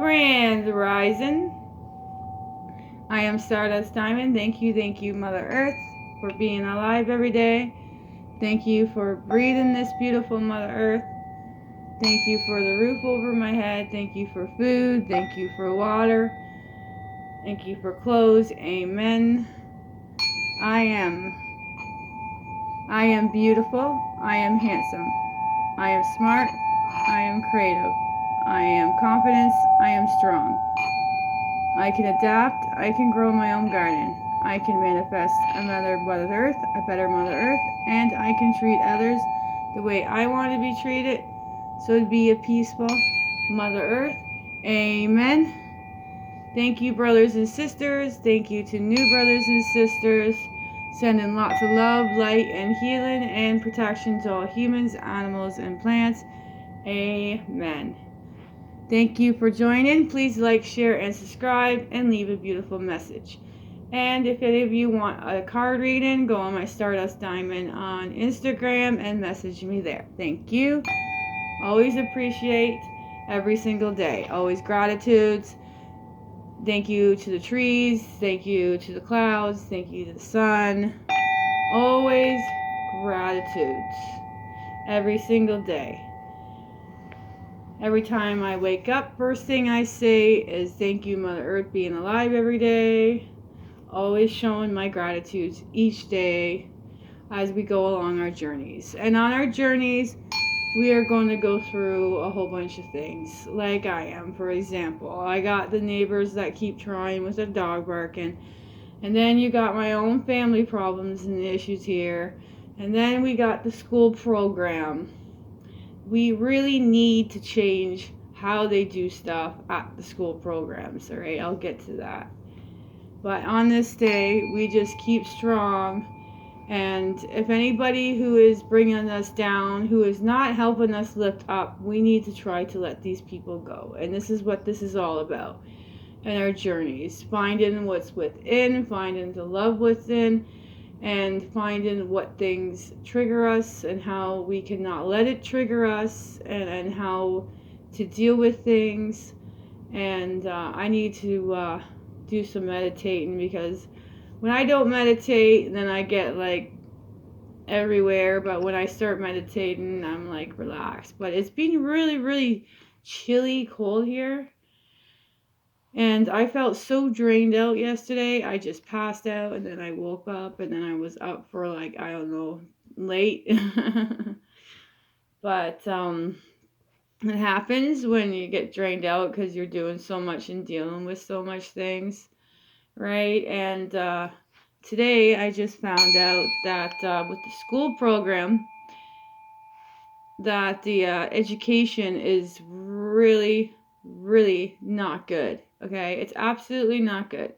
Grand Rising. I am Stardust Diamond. Thank you, Mother Earth, for being alive every day. Thank you for breathing this beautiful Mother Earth. Thank you for the roof over my head. Thank you for food. Thank you for water. Thank you for clothes. Amen. I am beautiful. I am handsome. I am smart. I am creative. I am confident. I am strong. I can adapt. I can grow my own garden. I can manifest a better Mother Earth, and I can treat others the way I want to be treated. So to be a peaceful Mother Earth. Amen. Thank you, brothers and sisters. Thank you to new brothers and sisters. Sending lots of love, light, and healing and protection to all humans, animals, and plants. Amen. Thank you for joining. Please like, share, and subscribe, and leave a beautiful message. And if any of you want a card reading, go on my Stardust Diamond on Instagram and message me there. Thank you. Always appreciate every single day. Always gratitudes. Thank you to the trees. Thank you to the clouds. Thank you to the sun. Always gratitudes. Every single day. Every time I wake up, first thing I say is thank you, Mother Earth, being alive every day. Always showing my gratitudes each day as we go along our journeys. And on our journeys, we are going to go through a whole bunch of things. Like I am, for example. I got the neighbors that keep trying with their dog barking. And then you got my own family problems and issues here. And then we got the school program. We really need to change how they do stuff at the school programs, all right? I'll get to that. But on this day, we just keep strong. And if anybody who is bringing us down, who is not helping us lift up, we need to try to let these people go. And this is what this is all about in our journeys. Finding what's within, finding the love within, and finding what things trigger us and how we cannot let it trigger us, and how to deal with things. And I need to do some meditating, because when I don't meditate, then I get like everywhere. But when I start meditating, I'm like relaxed. But it's been really, really chilly, cold here. And I felt so drained out yesterday. I just passed out, and then I woke up, and then I was up for like, I don't know, late. But it happens when you get drained out because you're doing so much and dealing with so much things, right? And today I just found out that with the school program, that the education is really, really not good. Okay, it's absolutely not good.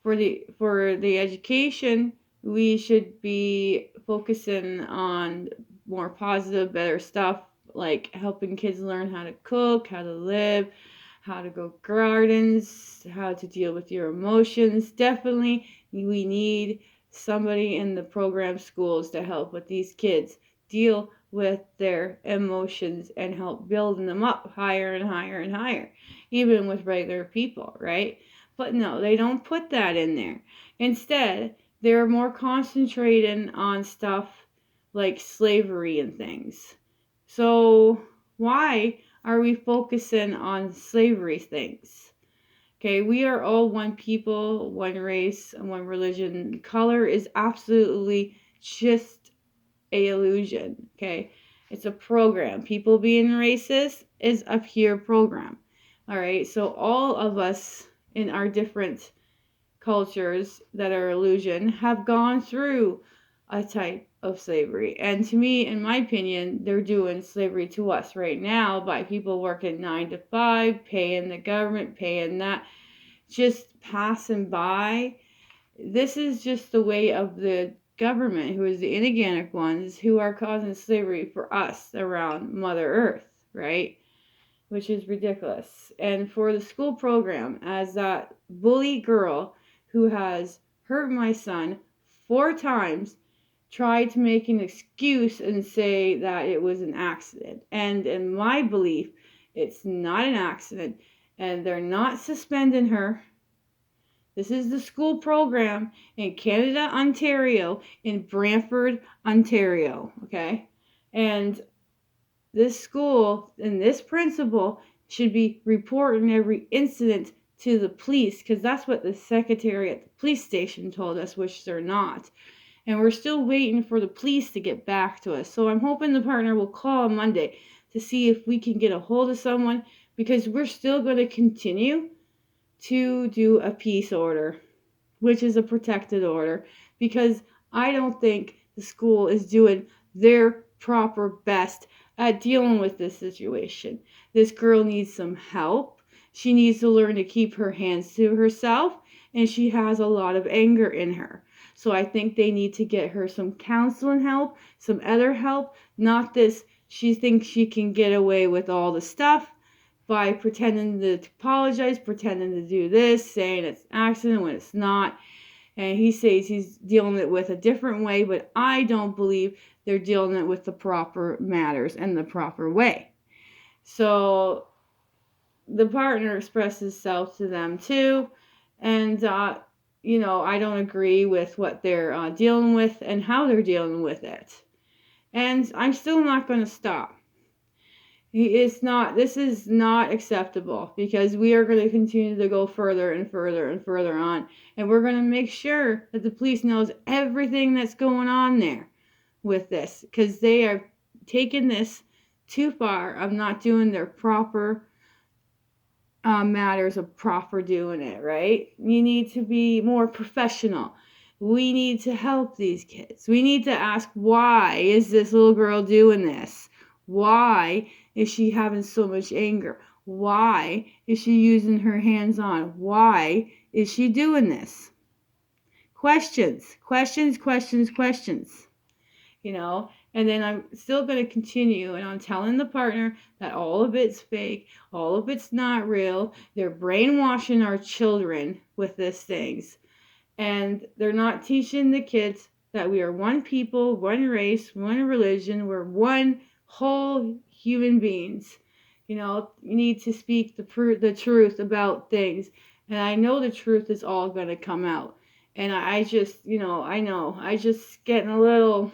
For the education, we should be focusing on more positive, better stuff, like helping kids learn how to cook, how to live, how to grow gardens, how to deal with your emotions. Definitely, we need somebody in the program schools to help with these kids deal with their emotions and help building them up higher and higher and higher, even with regular people, right? But no, they don't put that in there. Instead, they're more concentrating on stuff like slavery and things. So why are we focusing on slavery things? Okay, we are all one people, one race, and one religion. Color is absolutely just a illusion. Okay, it's a program. People being racist is a pure program. All right, so all of us in our different cultures that are illusion have gone through a type of slavery. And to me, in my opinion, they're doing slavery to us right now by people working 9 to 5, paying the government, paying that, just passing by. This is just the way of the government, who is the inorganic ones, who are causing slavery for us around Mother Earth, right? Which is ridiculous. And for the school program, as that bully girl who has hurt my son 4 times tried to make an excuse and say that it was an accident. And in my belief, it's not an accident. and they're not suspending her. This is the school program in Canada, Ontario, in Brantford, Ontario, okay? And this school and this principal should be reporting every incident to the police, because that's what the secretary at the police station told us, which they're not. And we're still waiting for the police to get back to us. So I'm hoping the partner will call on Monday to see if we can get a hold of someone, because we're still going to continue to do a peace order, which is a protected order, because I don't think the school is doing their proper best at dealing with this situation. This girl needs some help. She needs to learn to keep her hands to herself, and she has a lot of anger in her. So I think they need to get her some counseling help, some other help, not this. She thinks she can get away with all the stuff by pretending to apologize, pretending to do this, saying it's an accident when it's not. And he says he's dealing it with a different way, but I don't believe they're dealing it with the proper matters and the proper way. So the partner expressed himself to them too, and I don't agree with what they're dealing with and how they're dealing with it. And I'm still not going to stop. This is not acceptable, because we are going to continue to go further and further and further on. And we're going to make sure that the police knows everything that's going on there with this, because they are taking this too far of not doing their proper matters of proper doing it, right? You need to be more professional. We need to help these kids. We need to ask, why is this little girl doing this? Why is she having so much anger? Why is she using her hands on? Why is she doing this? Questions. And then I'm still going to continue, and I'm telling the partner that all of it's fake, all of it's not real. They're brainwashing our children with these things, and they're not teaching the kids that we are one people, one race, one religion. We're one whole human beings. You need to speak the truth about things, and I know the truth is all going to come out. And I just getting a little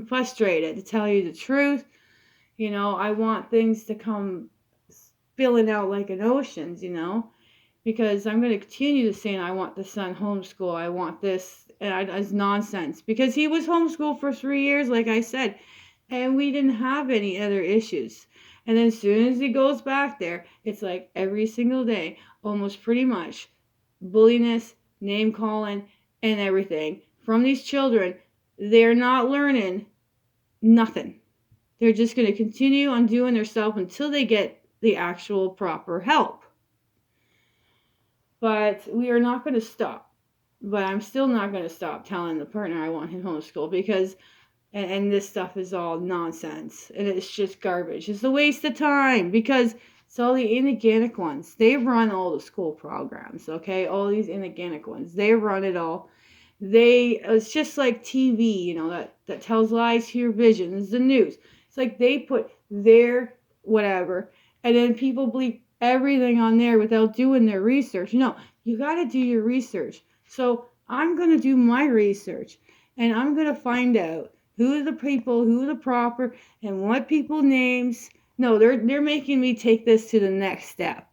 frustrated, to tell you the truth. I want things to come spilling out like an ocean, because I'm going to continue to say I want the son homeschool. I want this, and it's nonsense, because he was homeschooled for 3 years, like I said, and we didn't have any other issues. And then as soon as he goes back there, it's like every single day, almost pretty much, bulliness, name calling, and everything from these children. They're not learning nothing. They're just going to continue on doing themselves until they get the actual proper help. But we are not going to stop. But I'm still not going to stop telling the partner I want him homeschooled, because and this stuff is all nonsense, and it's just garbage. It's a waste of time, because it's all the inorganic ones. They run all the school programs, okay? All these inorganic ones. They run it all. It's just like TV, that tells lies to your vision. It's the news. It's like they put their whatever, and then people believe everything on there without doing their research. No, you got to do your research. So I'm going to do my research, and I'm going to find out who are the people, who are the proper, and what people names. No, they're making me take this to the next step.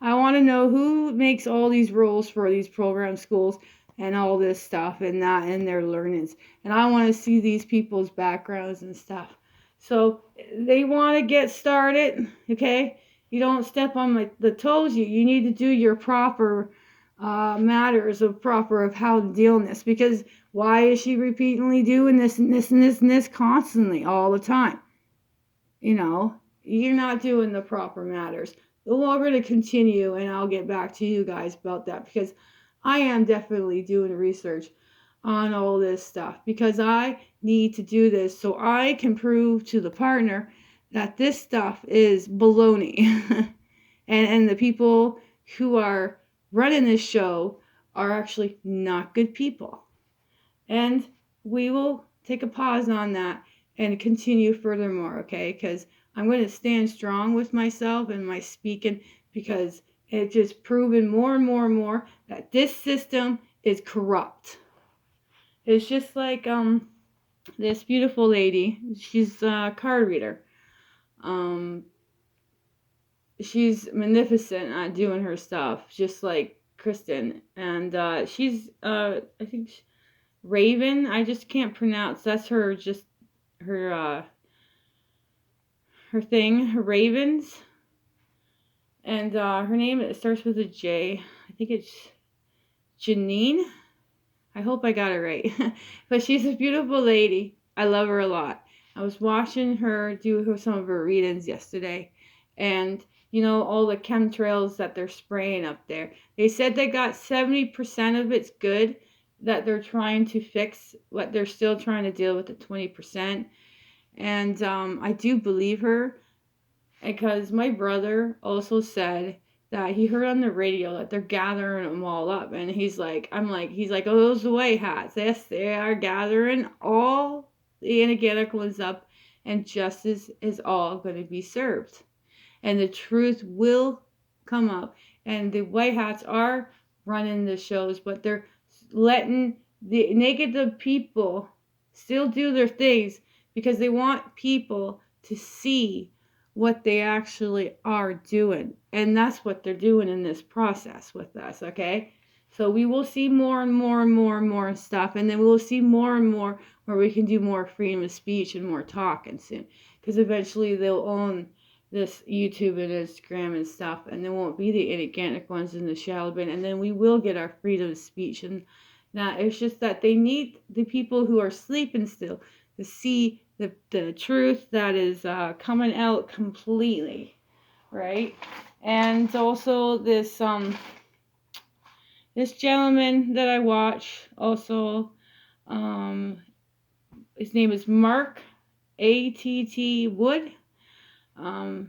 I want to know who makes all these rules for these program schools and all this stuff, and that and their learnings. And I want to see these people's backgrounds and stuff. So they want to get started, okay? You don't step on the toes. You need to do your proper matters of how to deal in this, because why is she repeatedly doing this and this and this and this constantly all the time? You're not doing the proper matters. We're going to continue, and I'll get back to you guys about that, because I am definitely doing research on all this stuff, because I need to do this so I can prove to the partner that this stuff is baloney. and the people who are running this show are actually not good people. And we will take a pause on that and continue furthermore, okay? Because I'm going to stand strong with myself and my speaking, because It's just proven more and more and more that this system is corrupt. It's just like this beautiful lady. She's a card reader. She's magnificent at doing her stuff, just like Kristen. And she's I think Raven. I just can't pronounce. That's her her her thing. Her Ravens. And her name, it starts with a J. I think it's Janine. I hope I got it right. But she's a beautiful lady. I love her a lot. I was watching her do some of her readings yesterday. And, all the chemtrails that they're spraying up there. They said they got 70% of it's good, that they're trying to fix, what they're still trying to deal with the 20%. And I do believe her, because my brother also said that he heard on the radio that they're gathering them all up, and he's like, oh, those white hats, yes, they are gathering all the inorganic ones up, and justice is all going to be served, and the truth will come up. And the white hats are running the shows, but they're letting the negative people still do their things, because they want people to see what they actually are doing. And that's what they're doing in this process with us, okay? So we will see more and more and more and more stuff, and then we will see more and more where we can do more freedom of speech and more talking soon. Because eventually they'll own this YouTube and Instagram and stuff, and there won't be the inorganic ones in the shadow bin, and then we will get our freedom of speech. And that it's just that they need the people who are sleeping still to see the truth that is coming out completely, right? And also this this gentleman that I watch also, his name is Mark A.T.T. Wood. I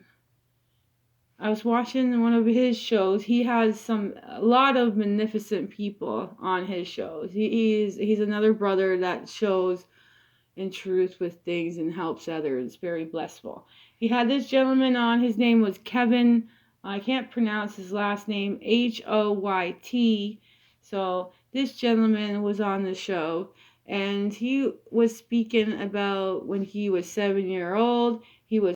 was watching one of his shows. He has a lot of magnificent people on his shows. He's another brother that shows in truth with things and helps others. Very blissful. He had this gentleman on. His name was Kevin. I can't pronounce his last name. Hoyt. So this gentleman was on the show, and he was speaking about when he was 7 years old. He was